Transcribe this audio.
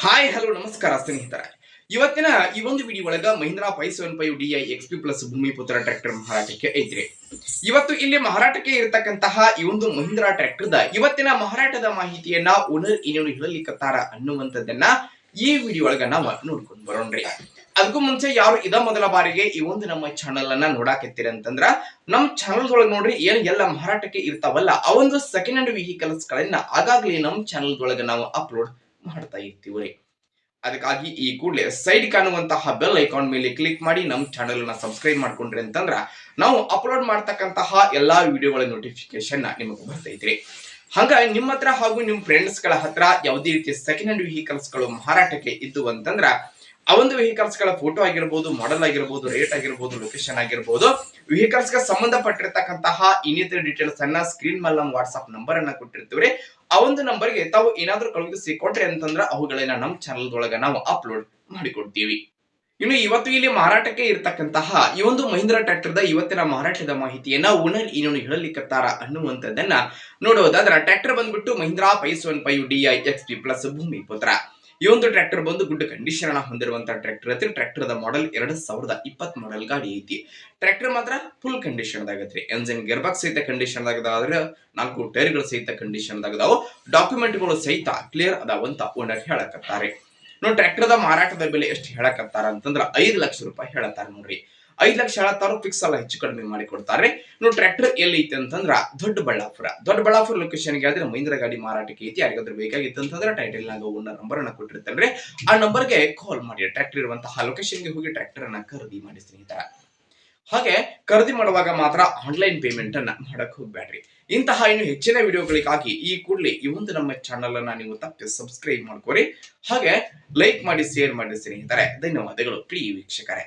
Hi hello ನಮಸ್ಕಾರ ಸ್ನೇಹಿತರೆ. ಇವತ್ತಿನ ಈ ಒಂದು ವಿಡಿಯೋ ಒಳಗ Mahindra 575 D I XP plus Bhoomiputra tractor ಮಾರಾಟಕ್ಕೆ ಐತ್ರಿ. ಇವತ್ತು ಇಲ್ಲಿ ಮಾರಾಟಕ್ಕೆ ಇರತಕ್ಕಂತಹ ಈ ಒಂದು ಮಹೀಂದ್ರಾ ಟ್ರ್ಯಾಕ್ಟರ್ದ ಇವತ್ತಿನ ಮಾರಾಟದ ಮಾಹಿತಿಯನ್ನ ಓನರ್ ಏನೇನು ಹೇಳಲಿಕ್ಕತ್ತಾರ ಅನ್ನುವಂಥದ್ದನ್ನ ಈ ವಿಡಿಯೋ ಒಳಗ ನಾವು ನೋಡ್ಕೊಂಡು ಬರೋಣ್ರಿ. ಅದಕ್ಕೂ ಮುಂಚೆ ಯಾರು ಇದ ಮೊದಲ ಬಾರಿಗೆ ಈ ಒಂದು ನಮ್ಮ ಚಾನಲ್ ಅನ್ನ ನೋಡಾಕತ್ತೀರಿ ಅಂತಂದ್ರ ನಮ್ ಚಾನಲ್ ಒಳಗ ನೋಡ್ರಿ ಏನ್ ಎಲ್ಲ ಮಾರಾಟಕ್ಕೆ ಇರ್ತಾವಲ್ಲ ಆ ಒಂದು ಸೆಕೆಂಡ್ ಹ್ಯಾಂಡ್ ವೆಹಿಕಲ್ಸ್ ಗಳನ್ನ ಆಗಾಗ್ಲೇ ನಮ್ ಚಾನಲ್ ಒಳಗ ನಾವು ಅಪ್ಲೋಡ್ ಮಾಡ್ತಾ ಇರ್ತೀವಿ. ಅದಕ್ಕಾಗಿ ಈ ಕೂಡಲೇ ಸೈಡ್ ಕಾಣುವಂತಹ ಬೆಲ್ ಐಕಾನ್ ಮೇಲೆ ಕ್ಲಿಕ್ ಮಾಡಿ ನಮ್ಮ ಚಾನೆಲ್ ನ ಸಬ್ಸ್ಕ್ರೈಬ್ ಮಾಡ್ಕೊಂಡ್ರಿ ಅಂತಂದ್ರ ನಾವು ಅಪ್ಲೋಡ್ ಮಾಡ್ತಕ್ಕಂತಹ ಎಲ್ಲಾ ವಿಡಿಯೋಗಳ ನೋಟಿಫಿಕೇಶನ್ ನಿಮಗೆ ಬರ್ತೈತ್ರಿ. ಹಂಗ ನಿಮ್ಮ ಹತ್ರ ಹಾಗೂ ನಿಮ್ ಫ್ರೆಂಡ್ಸ್ ಗಳ ಹತ್ರ ಯಾವುದೇ ರೀತಿಯ ಸೆಕೆಂಡ್ ಹ್ಯಾಂಡ್ ವೆಹಿಕಲ್ಸ್ ಗಳು ಮಾರಾಟಕ್ಕೆ ಇದ್ದು ಅಂತಂದ್ರ ಆ ಒಂದು ವೆಹಿಕಲ್ಸ್ ಗಳ ಫೋಟೋ ಆಗಿರ್ಬೋದು, ಮಾಡೆಲ್ ಆಗಿರ್ಬೋದು, ರೇಟ್ ಆಗಿರ್ಬೋದು, ಲೊಕೇಶನ್ ಆಗಿರ್ಬೋದು, ವೆಹಿಕಲ್ಸ್ ಗೆ ಸಂಬಂಧಪಟ್ಟಿರ್ತಕ್ಕಂತಹ ಇನ್ನಿತರ ಡೀಟೇಲ್ಸ್ ಅನ್ನ ಸ್ಕ್ರೀನ್ ಮೇಲೆ ನಮ್ಮ ವಾಟ್ಸ್ಆಪ್ ನಂಬರ್ ಅನ್ನ ಕೊಟ್ಟಿರ್ತೀವ್ರಿ. ಆ ಒಂದು ನಂಬರ್ಗೆ ತಾವು ಏನಾದ್ರೂ ಕಳುಹಿಸಿ ಕೊಟ್ರಿ ಅಂತಂದ್ರ ಅವುಗಳನ್ನ ನಮ್ಮ ಚಾನಲ್ ಒಳಗ ನಾವು ಅಪ್ಲೋಡ್ ಮಾಡಿಕೊಡ್ತೀವಿ. ಇನ್ನು ಇವತ್ತು ಇಲ್ಲಿ ಮಾರಾಟಕ್ಕೆ ಇರತಕ್ಕಂತಹ ಈ ಒಂದು ಮಹೀಂದ್ರಾ ಟ್ರ್ಯಾಕ್ಟರ್ ದ ಇವತ್ತಿನ ಮಾರಾಟದ ಮಾಹಿತಿಯನ್ನ ಓನರ್ ಏನೇನು ಹೇಳಲಿಕ್ಕತ್ತಾರ ಅನ್ನುವಂಥದ್ದನ್ನ ನೋಡೋದಾದ್ರ ಟ್ರ್ಯಾಕ್ಟರ್ ಬಂದ್ಬಿಟ್ಟು Mahindra 575 D I XP plus Bhoomiputra. ಈ ಒಂದು ಟ್ರ್ಯಾಕ್ಟರ್ ಬಂದು ಗುಡ್ ಕಂಡೀಷನ್ ಅನ್ನ ಹೊಂದಿರುವಂತಹ ಟ್ರ್ಯಾಕ್ಟರ್ ಐತಿ. ಟ್ರ್ಯಾಕ್ಟರ್ ದ ಮಾಡೆಲ್ 2020 ಮಾಡೆಲ್ ಗಾಡಿ ಐತಿ. ಟ್ರ್ಯಾಕ್ಟರ್ ಮಾತ್ರ ಫುಲ್ ಕಂಡೀಷನ್ ದಾಗೈತ್ರಿ. ಎಂಜಿನ್ ಗೇರ್ ಬಾಕ್ಸ್ ಸಹಿತ ಕಂಡೀಷನ್ ದಾಗದಾದ್ರೆ 4 ಟೈರ್ ಗಳು ಸಹಿತ ಕಂಡೀಷನ್ ದಾಗದಾವು. ಡಾಕ್ಯುಮೆಂಟ್ ಗಳು ಸಹಿತ ಕ್ಲಿಯರ್ ಅದಾವಂತ ಓನರ್ ಹೇಳಕತ್ತಾರೆ. ನೋಡಿ ಟ್ರ್ಯಾಕ್ಟರ್ ದ ಮಾರಾಟದ ಬೆಲೆ ಎಷ್ಟು ಹೇಳಕತ್ತಾರ ಅಂತಂದ್ರ 5 ಲಕ್ಷ ರೂಪಾಯಿ ಹೇಳತ್ತಾರ ನೋಡ್ರಿ. 5 ಲಕ್ಷ ಹೇಳತ್ತಾರು, ಫಿಕ್ಸ್ ಅಲ್ಲ, ಹೆಚ್ಚು ಕಡಿಮೆ ಮಾಡಿ ಕೊಡ್ತಾರೆ. ನೋಡಿ ಟ್ರ್ಯಾಕ್ಟರ್ ಎಲ್ಲಿ ಐತಿ ಅಂತಂದ್ರ ದೊಡ್ಡಬಳ್ಳಾಪುರ ಲೊಕೇಶನ್ ಗೆ ಆದ್ರೆ ಮಹೀಂದ್ರಾ ಗಾಡಿ ಮಾರಾಟಕ್ಕೆ ಐತಿ. ಯಾರಿಗಾದ್ರೂ ಬೇಕಾಗಿತ್ತು ಅಂತಂದ್ರೆ ಟೈಟಲ್ ನಾಗ ಓನರ್ ನಂಬರ್ ಅನ್ನ ಕೊಟ್ಟಿರ್ತಾನ್ರಿ. ಆ ನಂಬರ್ಗೆ ಕಾಲ್ ಮಾಡಿ ಟ್ರ್ಯಾಕ್ಟರ್ ಇರುವಂತಹ ಲೊಕೇಶನ್ ಗೆ ಹೋಗಿ ಟ್ರ್ಯಾಕ್ಟರ್ ಅನ್ನ ಖರೀದಿ ಮಾಡಿ ಸ್ನೇಹಿತರ. ಹಾಗೆ ಖರೀದಿ ಮಾಡುವಾಗ ಮಾತ್ರ ಆನ್ಲೈನ್ ಪೇಮೆಂಟ್ ಅನ್ನ ಮಾಡಕ್ ಹೋಗ್ಬೇಡ್ರಿ. ಇಂತಹ ಇನ್ನು ಹೆಚ್ಚಿನ ವಿಡಿಯೋಗಳಿಗಾಗಿ ಈ ಕೂಡಲೇ ಈ ಒಂದು ನಮ್ಮ ಚಾನಲ್ ಅನ್ನ ನೀವು ತಪ್ಪದೆ ಸಬ್ಸ್ಕ್ರೈಬ್ ಮಾಡ್ಕೋರಿ. ಹಾಗೆ ಲೈಕ್ ಮಾಡಿ, ಶೇರ್ ಮಾಡಿ ಸ್ನೇಹಿತರೆ. ಧನ್ಯವಾದಗಳು ಪ್ರಿಯ ವೀಕ್ಷಕರೇ.